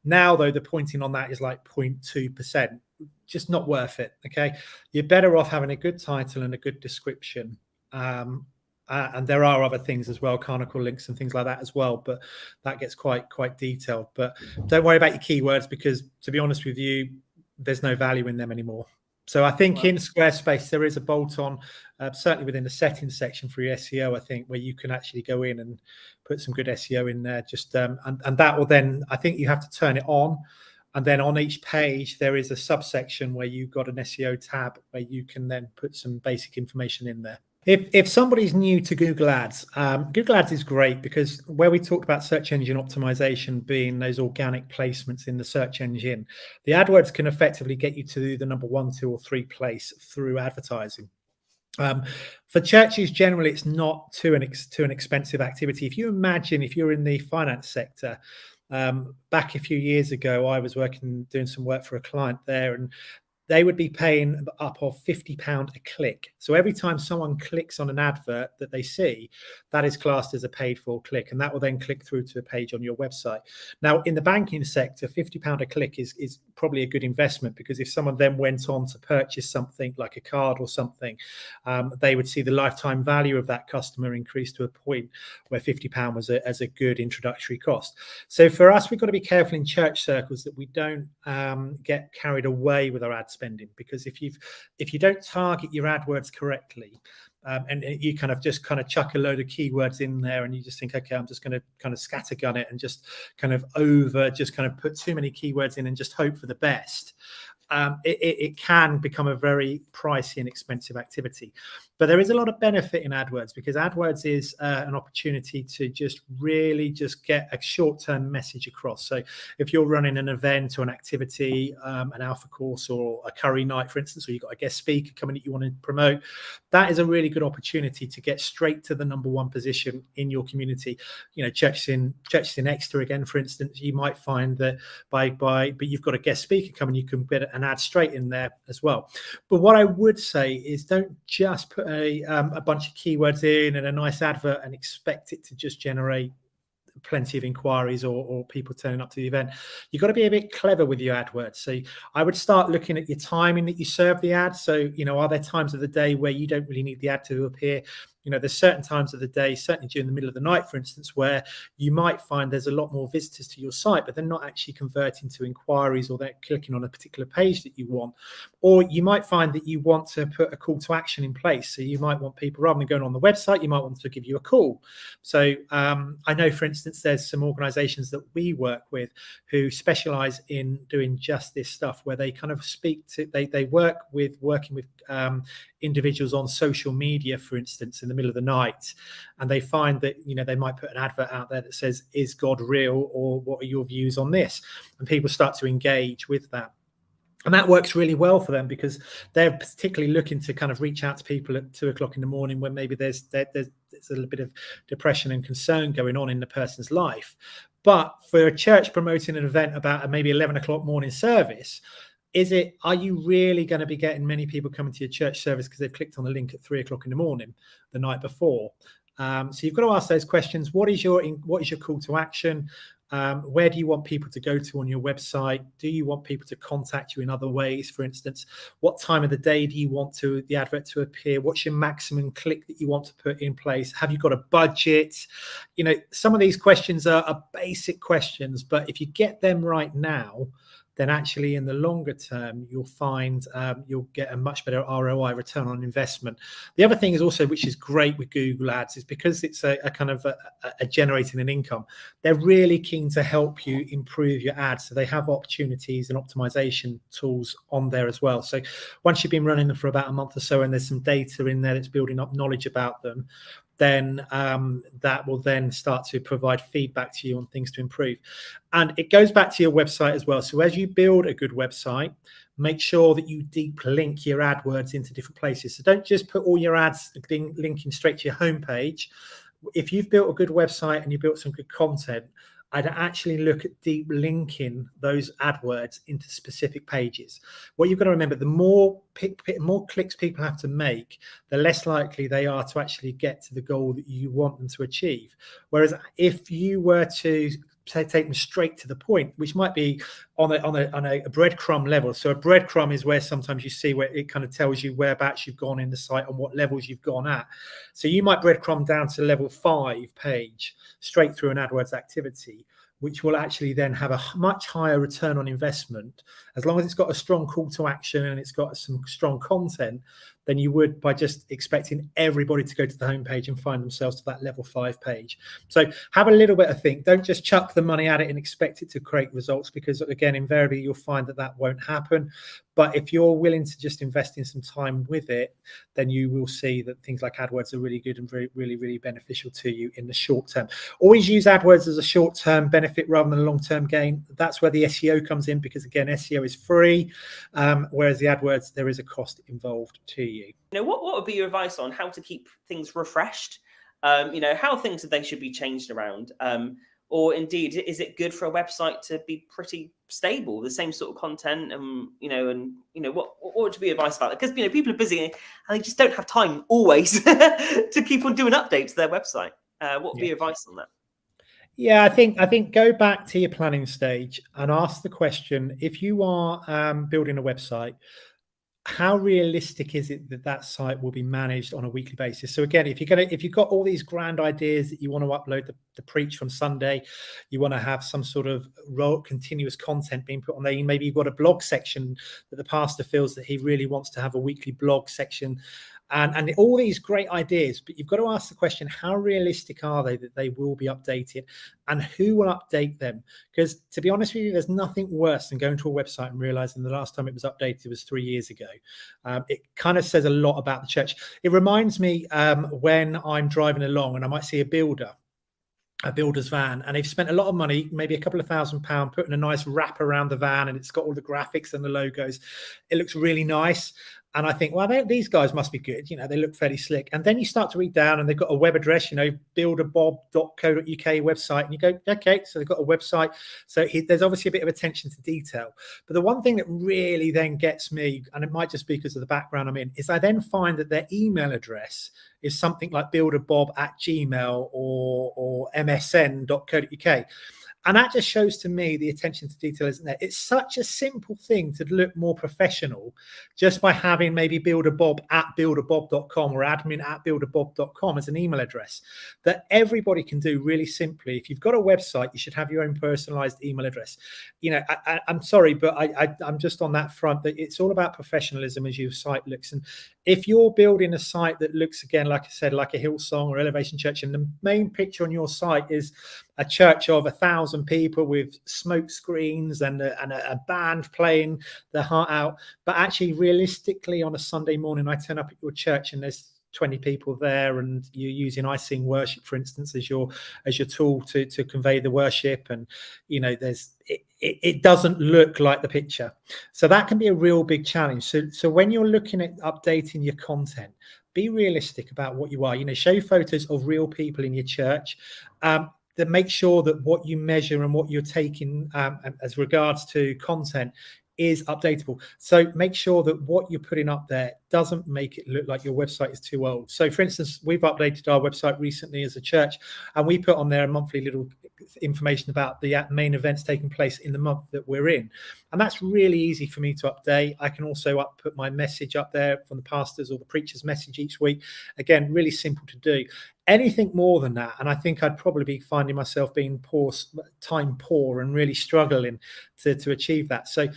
Now, though, the pointing on that is like 0.2%, just not worth it. Okay, you're better off having a good title and a good description. And there are other things as well, canonical links and things like that as well, but that gets quite detailed. But don't worry about your keywords, because to be honest with you, there's no value in them anymore. So I think in Squarespace there is a bolt-on, certainly within the settings section for your SEO, I think, where you can actually go in and put some good SEO in there. Just and that will then, I think you have to turn it on And then on each page, there is a subsection where you've got an SEO tab where you can then put some basic information in there. If somebody's new to Google Ads, Google Ads is great because where we talked about search engine optimization being those organic placements in the search engine, the AdWords can effectively get you to the number 1, 2, or 3 place through advertising. For churches, generally, it's not too an expensive activity. If you imagine, if you're in the finance sector, back a few years ago, I was doing some work for a client there, and they would be paying up of £50 a click. So every time someone clicks on an advert that they see, that is classed as a paid for click, and that will then click through to a page on your website. Now, in the banking sector, £50 a click is probably a good investment, because if someone then went on to purchase something like a card or something, they would see the lifetime value of that customer increase to a point where £50 was a good introductory cost. So for us, we've got to be careful in church circles that we don't get carried away with our ad spending, because if you don't target your AdWords correctly, and you kind of chuck a load of keywords in there, and you just think, okay, I'm just going to kind of scattergun it and just kind of put too many keywords in and just hope for the best. It can become a very pricey and expensive activity. But there is a lot of benefit in AdWords, because AdWords is an opportunity to really get a short-term message across. So if you're running an event or an activity, an alpha course or a curry night, for instance, or you've got a guest speaker coming that you want to promote, that is a really good opportunity to get straight to the number 1 position in your community. You know, churches in Exeter, again, for instance, you might find that but you've got a guest speaker coming, you can get an ad straight in there as well. But what I would say is, don't just put a bunch of keywords in and a nice advert and expect it to just generate plenty of inquiries or people turning up to the event. You've got to be a bit clever with your AdWords. So I would start looking at your timing that you serve the ad. So, you know, are there times of the day where you don't really need the ad to appear? You know, there's certain times of the day, certainly during the middle of the night, for instance, where you might find there's a lot more visitors to your site, but they're not actually converting to inquiries, or they're clicking on a particular page that you want. Or you might find that you want to put a call to action in place. So you might want people, rather than going on the website, you might want to give you a call. So I know, for instance, there's some organizations that we work with who specialize in doing just this stuff, where they kind of they working with individuals on social media, for instance, in the middle of the night, and they find that, you know, they might put an advert out there that says, is God real, or what are your views on this? And people start to engage with that. And that works really well for them, because they're particularly looking to kind of reach out to people at 2 o'clock in the morning when maybe there's a little bit of depression and concern going on in the person's life. But for a church promoting an event about maybe 11 o'clock morning service, are you really going to be getting many people coming to your church service because they've clicked on the link at 3 o'clock in the morning the night before? So you've got to ask those questions. What is your call to action? Where do you want people to go to on your website? Do you want people to contact you in other ways? For instance, what time of the day do you want the advert to appear? What's your maximum click that you want to put in place? Have you got a budget? You know, some of these questions are basic questions, but if you get them right now, then actually in the longer term, you'll find you'll get a much better ROI, return on investment. The other thing is also, which is great with Google Ads, is because it's a kind of a generating an income, they're really keen to help you improve your ads. So they have opportunities and optimization tools on there as well. So once you've been running them for about a month or so, and there's some data in there that's building up knowledge about them, then that will then start to provide feedback to you on things to improve. And it goes back to your website as well. So as you build a good website, make sure that you deep link your AdWords into different places. So don't just put all your ads linking straight to your homepage. If you've built a good website and you built some good content, I'd actually look at deep linking those AdWords into specific pages. What you've got to remember, the more clicks people have to make, the less likely they are to actually get to the goal that you want them to achieve. Whereas if you were to take them straight to the point, which might be on a breadcrumb level. So a breadcrumb is where sometimes you see where it kind of tells you whereabouts you've gone in the site and what levels you've gone at. So you might breadcrumb down to level 5 page straight through an AdWords activity, which will actually then have a much higher return on investment. As long as it's got a strong call to action and it's got some strong content, than you would by just expecting everybody to go to the homepage and find themselves to that level 5 page. So have a little bit of think. Don't just chuck the money at it and expect it to create results, because again, invariably you'll find that won't happen. But if you're willing to just invest in some time with it, then you will see that things like AdWords are really good and really beneficial to you in the short term. Always use AdWords as a short-term benefit rather than a long-term gain. That's where the SEO comes in, because again, SEO is free, whereas the AdWords, there is a cost involved to you.
What would be your advice on how to keep things refreshed? How things that they should be changed around, or indeed, is it good for a website to be pretty stable, the same sort of content, what would be advice about it? Because people are busy and they just don't have time always to keep on doing updates to their website. What would be your advice on that?
Yeah, I think go back to your planning stage and ask the question: if you are building a website, how realistic is it that site will be managed on a weekly basis? So again, if you've got all these grand ideas that you want to upload, the preach from Sunday, you want to have some sort of continuous content being put on there. Maybe you've got a blog section that the pastor feels that he really wants to have a weekly blog section. And all these great ideas, but you've got to ask the question, how realistic are they that they will be updated, and who will update them? Because to be honest with you, there's nothing worse than going to a website and realizing the last time it was updated was 3 years ago. It kind of says a lot about the church. It reminds me when I'm driving along and I might see a builder's van, and they've spent a lot of money, maybe a couple of £1,000, putting a nice wrap around the van, and it's got all the graphics and the logos. It looks really nice. And I think, well, these guys must be good. They look fairly slick. And then you start to read down and they've got a web address, builderbob.co.uk website. And you go, okay, so they've got a website. So there's obviously a bit of attention to detail. But the one thing that really then gets me, and it might just be because of the background I'm in, is I then find that their email address is something like builderbob@gmail or msn.co.uk. And that just shows to me the attention to detail isn't there. It's such a simple thing to look more professional just by having maybe builderbob@builderbob.com or admin@builderbob.com as an email address that everybody can do really simply. If you've got a website, you should have your own personalized email address. I'm sorry, but I'm just on that front that it's all about professionalism as your site looks. And if you're building a site that looks, again, like I said, like a Hillsong or Elevation Church, and the main picture on your site is a church of 1,000 people with smoke screens and a band playing their heart out, but actually realistically on a Sunday morning I turn up at your church and there's 20 people there, and you're using I Sing Worship, for instance, as your tool to convey the worship, and it doesn't look like the picture. So that can be a real big challenge. So when you're looking at updating your content, be realistic about what you are. Show photos of real people in your church. That make sure that what you measure and what you're taking as regards to content is updatable. So make sure that what you're putting up there doesn't make it look like your website is too old. So for instance, we've updated our website recently as a church, and we put on there a monthly little information about the main events taking place in the month that we're in. And that's really easy for me to update. I can also put my message up there from the pastor's or the preacher's message each week. Again, really simple to do. Anything more than that, and I think I'd probably be finding myself being time poor and really struggling to achieve that. So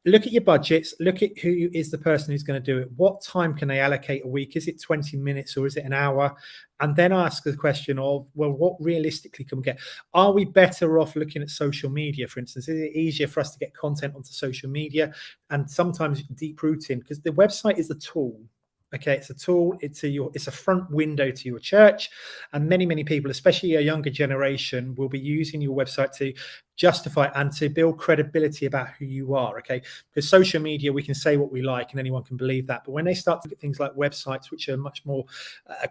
look at your budgets, look at who is the person who's going to do it. What time can they allocate a week? Is it 20 minutes or is it an hour? And then ask the question of, well, what realistically can we get? Are we better off looking at social media, for instance? Is it easier for us to get content onto social media? And sometimes deep rooting, because the website is a tool. Okay, it's a tool, it's a front window to your church, and many people, especially a younger generation, will be using your website to justify and to build credibility about who you are. Okay, because social media, we can say what we like and anyone can believe that, but when they start to get things like websites, which are much more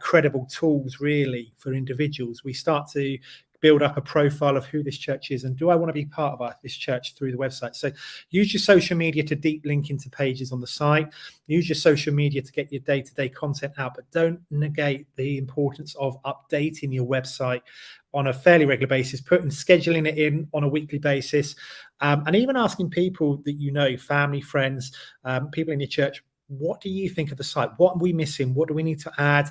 credible tools really for individuals, we start to build up a profile of who this church is and do I want to be part of this church through the website. So use your social media to deep link into pages on the site. Use your social media to get your day-to-day content out, but don't negate the importance of updating your website on a fairly regular basis, scheduling it in on a weekly basis, and even asking people that family, friends, people in your church, what do you think of the site? What are we missing? What do we need to add?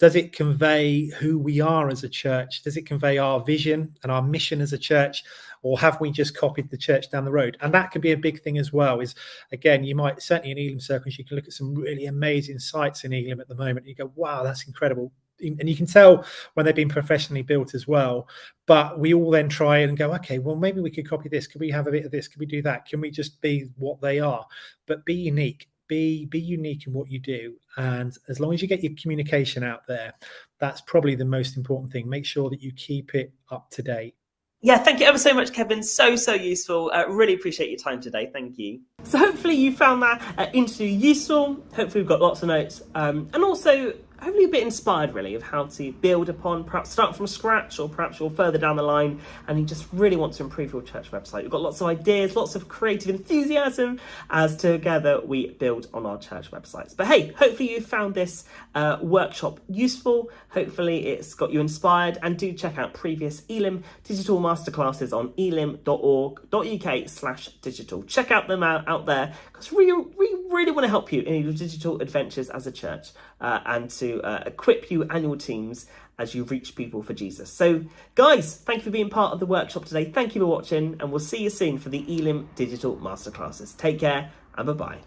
Does it convey who we are as a church? Does it convey our vision and our mission as a church? Or have we just copied the church down the road? And that can be a big thing as well. Is, again, you might, certainly in Elim circles, you can look at some really amazing sites in Elim at the moment. You go, wow, that's incredible. And you can tell when they've been professionally built as well. But we all then try and go, okay, well, maybe we could copy this. Could we have a bit of this? Could we do that? Can we just be what they are? But be unique. Be unique in what you do. And as long as you get your communication out there, that's probably the most important thing. Make sure that you keep it up to date.
Yeah, thank you ever so much, Kevin. So useful. Really appreciate your time today. Thank you. So hopefully you found that interview useful. Hopefully we've got lots of notes. And also hopefully a bit inspired really of how to build upon, perhaps start from scratch, or perhaps you're further down the line and you just really want to improve your church website. We've got lots of ideas, lots of creative enthusiasm as together we build on our church websites. But hey, hopefully you found this workshop useful. Hopefully it's got you inspired, and do check out previous Elim digital masterclasses on elim.org.uk/digital. Check out them out there, because we really want to help you in your digital adventures as a church, and to equip you and your teams as you reach people for Jesus. So guys, thank you for being part of the workshop today. Thank you for watching, and we'll see you soon for the Elim digital masterclasses. Take care and bye-bye.